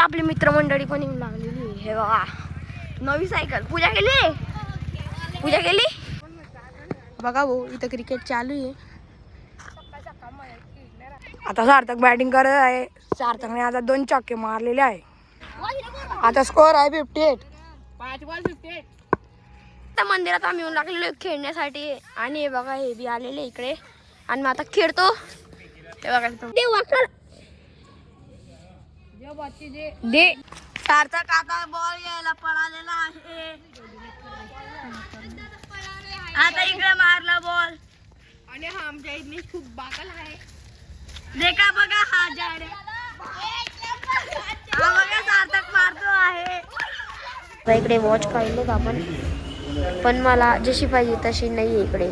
आपली मित्रमंडळी पण येऊन लागलेली आहे. हे बघा नवी सायकल. पूजा केली बघा भाऊ. इथं क्रिकेट चालू आहे. आता सार्थक बॅटिंग करत आहे. सार्थकने आता 2 चक्के मारलेले आहे. आता स्कोर आहे 58. 5 बॉल 58. आता मंदिरात आम्ही येऊन लागलेलो खेळण्यासाठी आणि हे बघा हे बी आलेले इकडे आणि मग आता खेळतो. हे बघा दे सार्थक आता बॉल घ्यायला पळालेला आहे. आता इकडे मारला बॉल आणि हा आमच्या इथली खूप बाकल आहे. देखा बघा हा जाडे हा बघा सार्थक मारतो आहे. इकडे वॉच काढलेत आपण पण मला जशी पाहिजे तशी नाही इकडे.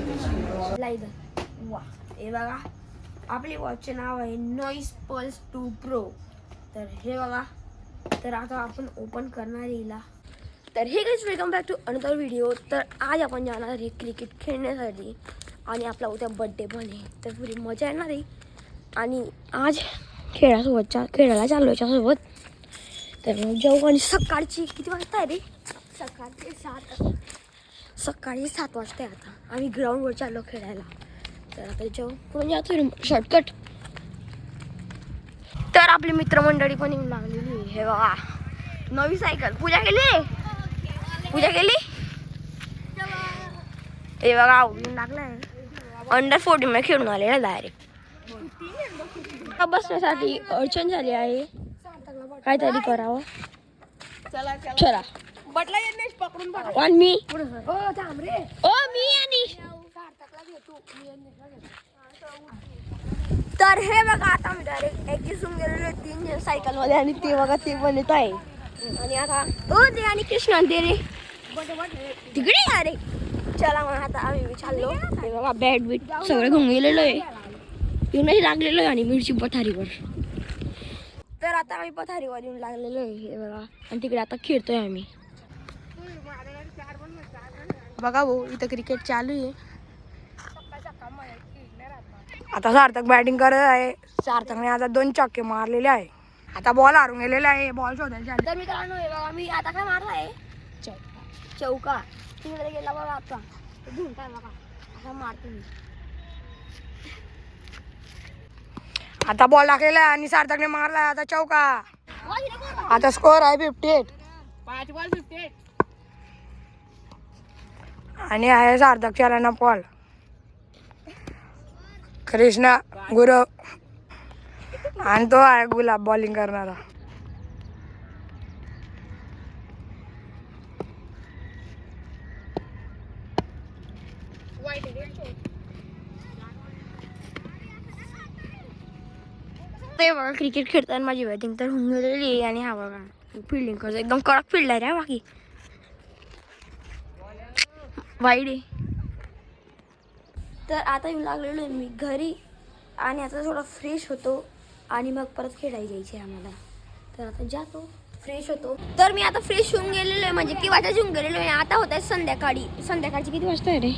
वा हे बघा आपली वॉचचे नाव आहे नॉइस पल्स 2 प्रो. तर हे बघा. तर आता आपण ओपन करणार येईल. तर hey guys welcome back to another video. तर आज आपण जाणार आहे क्रिकेट खेळण्यासाठी आणि आपला उद्या बड्डे पण आहे. तर पुरी मजा येणार आहे आणि आज खेळायला चाललो याच्यासोबत. तर जाऊ आणि सकाळची किती वाजता आहे रे? सकाळी 7 वाजता आहे. आता आम्ही ग्राउंडवर चाललो खेळायला. तर आता जाऊ पुढे जातो शॉर्टकट. तर आपली मित्रमंडळी पण येऊन लागलेली आहे. हे बघा नवी सायकल. पूजा केली हे बघा येऊन लागलाय. अंडर 14 मध्ये खेळून आलेला डायरेक्ट. बसण्यासाठी अडचण झाली आहे. काहीतरी करावं. चला बटला येत पकडून आणि मी आणि तर हे बघा आता मी डायरेक्ट ऍडजस्ट गेलेलो 3 जण सायकल मध्ये आणि ते बघा ते पण येत आहे. आणि आता दे आणि कृष्णा दे रे तिकडे या रे. चला मग आता आम्ही चाललो. हे बघा बॅट बीट सगळं घेऊन गेलेलो आहे. येऊनही लागलेलो आहे आणि मिरची पथारीवर. तर आता आम्ही पथारीवर येऊन लागलेलो आहे. हे बघा आणि तिकडे आता खेळतोय आम्ही. बघा भाऊ इथं क्रिकेट चालू आहे. आता सार्थक बॅटिंग करत आहे. सार्थकने आता 2 चक्के मारलेले आहे. आता बॉल हारून गेलेला आहे. बॉल शोधायचा. तर मित्रांनो हे बघा मी आता काय मारला आहे चौका. तिकडे गेला बघा आता घेऊन काय बघा आता मारतो मी. आता बॉल टाकलेला आहे आणि सार्थकने मारला आता चौका. आता स्कोर आहे 58. 5 बॉल 58. आणि आहे सार्थकच्या रन बॉल. कृष्णा गुरव आणि तो आहे गुलाब बॉलिंग करणारा. ते बघा क्रिकेट खेळताना माझी बॅटिंग तर होऊन गेलेली आहे आणि हा बघा फिल्डिंग करतो. एकदम कडक फील्ड आहे रे बाकी वाईड आहे. तर आता येऊन लागलेलो आहे मी घरी आणि आता थोडा फ्रेश होतो आणि मग परत खेळायला जायचे आम्हाला. तर आता जातो फ्रेश होतो. तर मी आता फ्रेश होऊन गेलेलो आहे म्हणजे किंवाच येऊन गेलेलो आहे. आता होत आहे संध्याकाळची किती वाजता आहे रे?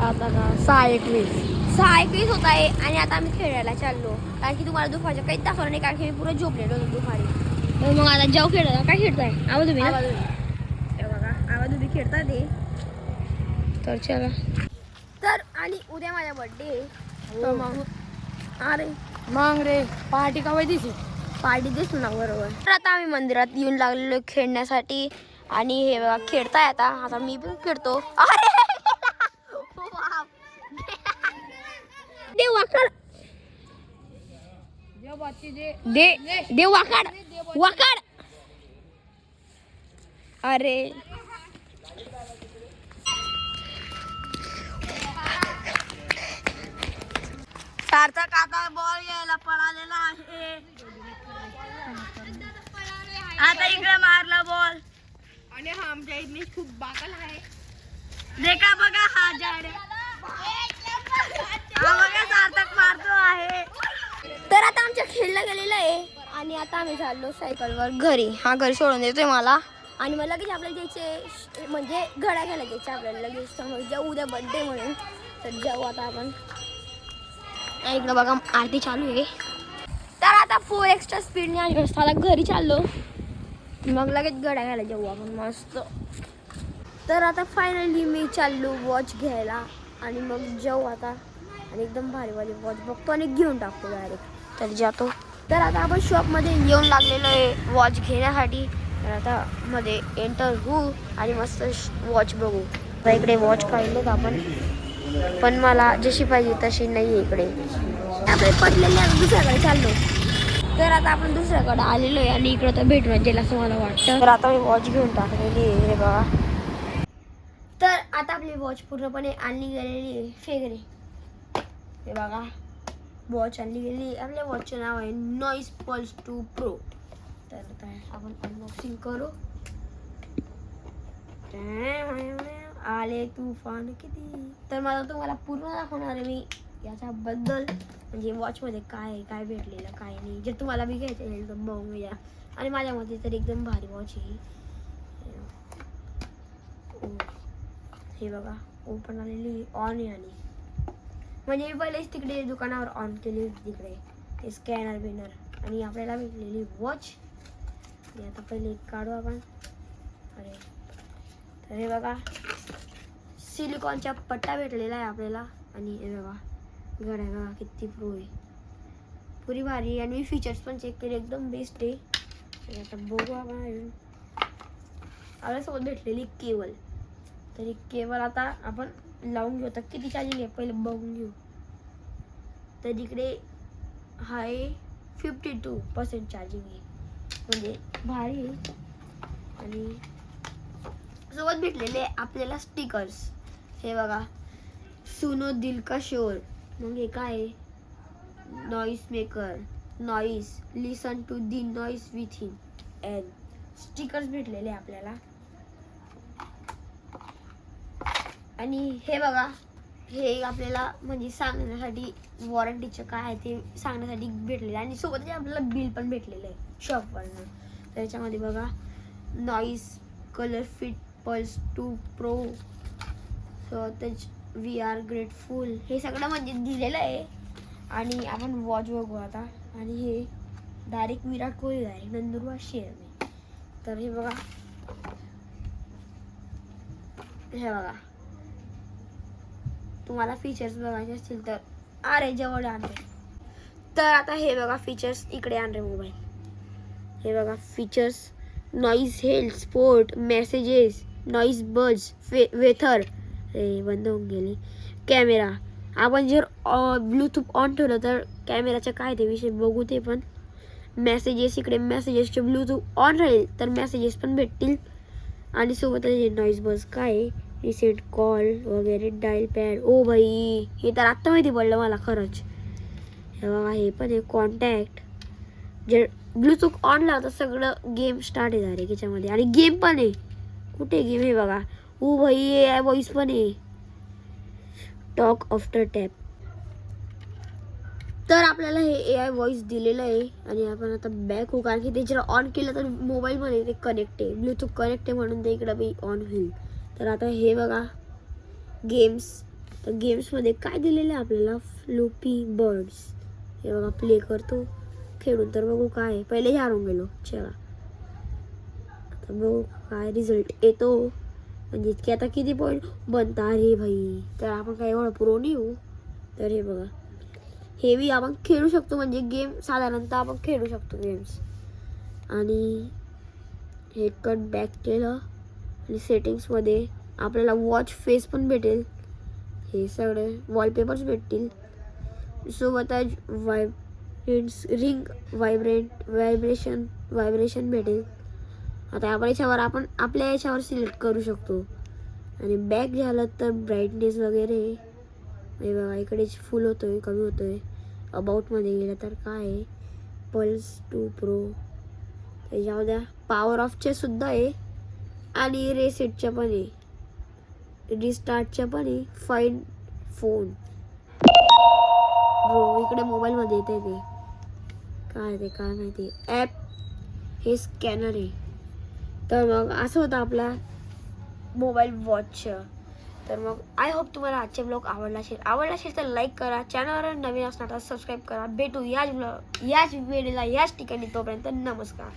आता का 6:21 होत आहे आणि आता आम्ही खेळायला चाललो. कारण की तुम्हाला दुपारच्या काहीच दाखवलं नाही कारण की मी पुरं झोपलेलो होतो दुपारी. तर मग आता जाऊ खेळायला. काय खेळताय? आवाज तुम्ही बघा आवाज तुम्ही खेळता ते. तर चला. तर आणि उद्या माझा बर्थडे आहे. तर मग अरे मग रे पार्टी का दिसली? पार्टी दिसू ना बरोबर. तर आता आम्ही मंदिरात येऊन लागलेलो खेळण्यासाठी आणि हे बघा खेळताय आता मी पण खेळतो. अरे दे वाकड. अरे सार्थक आता बॉल घ्यायला पळालेला आहे. आता इकडे मारला बॉल आणि हा आमच्या इथली खूप बाकल आहे. देखा बघा हा जाडे हा बघा सार्थक मारतो आहे. तर आता आमच्या खेळला गेलेलं आहे आणि आता आम्ही चाललो सायकलवर घरी. हा घरी सोडून देतोय मला आणि मला लगेच आपल्याला द्यायचे म्हणजे घड्या घ्यायला द्यायचे आपल्याला लगेच. समोर जाऊ उद्या बर्थडे म्हणून. तर जाऊ आता आपण. इकडं बघा आरती चालू आहे. तर आता 4 स्पीडने आणि आता घरी चाललो, मग लगेच गड्या घ्यायला जाऊ आपण मस्त. तर आता फायनली मी चाललो वॉच घ्यायला आणि मग जाऊ आता आणि एकदम भारीवाली वॉच बघतो आणि घेऊन टाकतो डायरेक्ट. तर जातो. तर आता आपण शॉपमध्ये येऊन लागलेलो आहे वॉच घेण्यासाठी. तर आता मध्ये एंटर होऊ आणि मस्त वॉच बघू. आता इकडे वॉच काढलेत आपण, पण मला जशी पाहिजे तशी नाही इकडे. आपले पटलेले दुसऱ्याकडे चाललो. तर आता आपण दुसऱ्याकडे आलेलो आहे आणि इकडं तर भेटून जाईल असं मला वाटतं. तर आता मी वॉच घेऊन टाकलेली आहे बघा. तर आता आपली वॉच पूर्णपणे आणली गेलेली आहे. फेगरे हे बघा, वॉच आणली गेली. आपल्या वॉचचं नाव आहे नॉईस पल्स 2 प्रो. तर आता आपण अनबॉक्सिंग करू. आले तुफान किती. तर मला तुम्हाला पूर्ण दाखवणार आहे मी याच्याबद्दल, म्हणजे वॉचमध्ये काय आहे, काय भेटलेलं काय नाही. जर तुम्हाला बी घ्यायचं असेल तर बघून घ्या. आणि माझ्या मते तर एकदम भारी वॉच आहे. हे बघा, ओपन आलेली, ऑन आहे. आणि म्हणजे मी पहिलेच तिकडे दुकानावर ऑन केली होती तिकडे ते स्कॅनर बिनर. आणि आपल्याला भेटलेली वॉच. आता पहिले काढू आपण. अरे तर हे बघा, सिलिकॉनचा पट्टा भेटलेला आहे आपल्याला. आणि हे बघा घड्याळ बघा किती प्रो आहे, पुरी भारी. आणि फीचर्स पण चेक केले, एकदम बेस्ट आहे. आणि आता बघू आपण अजून आपल्यासोबत भेटलेली केबल. तरी केबल आता आपण लावून घेऊ. तर किती चार्जिंग आहे पहिले बघून घेऊ. तर इकडे हाय 52% चार्जिंग आहे, म्हणजे भारी आहे. आणि सोबत भेटलेले आपल्याला स्टिकर्स. हे बघा, सुनो दिल का शोर. मग हे काय आहे, noise maker, noise, listen to the noise within an. Stickers भेटलेले आपल्याला. आणि हे बघा, हे आपल्याला म्हणजे सांगण्यासाठी वॉरंटीचं काय आहे ते सांगण्यासाठी भेटलेलं आहे. आणि सोबतच आपल्याला बिल पण भेटलेलं आहे शॉपवरनं. त्याच्यामध्ये बघा, noise colour fit pulse 2 pro, त्याच वी आर ग्रेटफुल, हे सगळं म्हणजे दिलेलं आहे. आणि आपण वॉच बघू आता. आणि हे direct Virat Kohli, direct Nandurbar share मी. तर हे बघा, हे बघा, तुम्हाला फीचर्स बघायचे असतील तर अरे जवळ आणते. तर आता हे बघा फीचर्स, इकडे आण रे मोबाईल. हे बघा features, noise health sport, messages, noise बज, वेथर, हे बंद होऊन गेली. कॅमेरा, आपण जर ब्लूटूथ ऑन ठेवलं तर कॅमेराचं काय ते विषय बघू ते पण. मेसेजेस, इकडे मेसेजेसचे ब्लूटूथ ऑन राहील तर मेसेजेस पण भेटतील. आणि सोबतच हे नॉईज बज काय आहे, रिसेट कॉल वगैरे, डायल पॅड. ओ भाई, हे तर आत्ता माहिती पडलं मला खरंच. हे बघा, हे पण आहे कॉन्टॅक्ट. जर ब्लूटूथ ऑन लावतं सगळं गेम स्टार्ट आहे झाले त्याच्यामध्ये. आणि गेम पण आहे, कुठे गेम आहे बघा. ओ भाई, ए व्हॉइस पण आहे, टॉक आफ्टर टॅप. तर आपल्याला हे AI व्हॉइस दिलेलं आहे. आणि आपण आता बॅक होऊ, कारण की ते जर ऑन केलं तर मोबाईलमध्ये ते कनेक्ट आहे, ब्लूटूथ कनेक्ट आहे, म्हणून ते इकडं बी ऑन होईल. तर आता हे बघा गेम्स. तर गेम्समध्ये काय दिलेलं आहे आपल्याला, फ्लूपी बर्ड्स. हे बघा, प्ले करतो खेळून तर बघू काय आहे. पहिले हारून गेलो, चला आता बघू काय रिझल्ट येतो. म्हणजे इतके आता किती पॉईंट बनता रे भाई. तर आपण काय एवढं प्रो नाही होऊ. तर हे बघा, हे बी आपण खेळू शकतो, म्हणजे गेम साधारणतः आपण खेळू शकतो गेम्स. आणि हे कट बॅक केलं आणि सेटिंग्समध्ये आपल्याला वॉच फेस पण भेटेल. हे सगळे वॉलपेपर्स भेटतील. सोबतच रिंग व्हायब्रेशन भेटेल. आता आपण आपल्या याच्यावर सिलेक्ट करू शकतो. आणि बॅक झालं तर ब्राईटनेस वगैरे. हे बघा, इकडेच फुल होतोय, कमी होतोय. अबाउटमध्ये गेलं तर काय आहे, पल्स 2 प्रो. त्याच्यामध्ये पॉवर ऑफचे सुद्धा आहे आणि रेसेटच्या पण आहे, रिस्टार्टच्या पण आहे, फाइंड फोन. इकडे मोबाईलमध्ये येते ते काय माहिती ॲप. हे स्कॅनर आहे. तर मग असं होतं आपला मोबाईल वॉचचं. तर मग आय होप तुम्हाला आजचे ब्लॉग आवडला असेल तर लाईक करा, चॅनलवर नवीन असणार तर सबस्क्राईब करा. भेटू याच व्हिडिओला याच ठिकाणी. तोपर्यंत नमस्कार.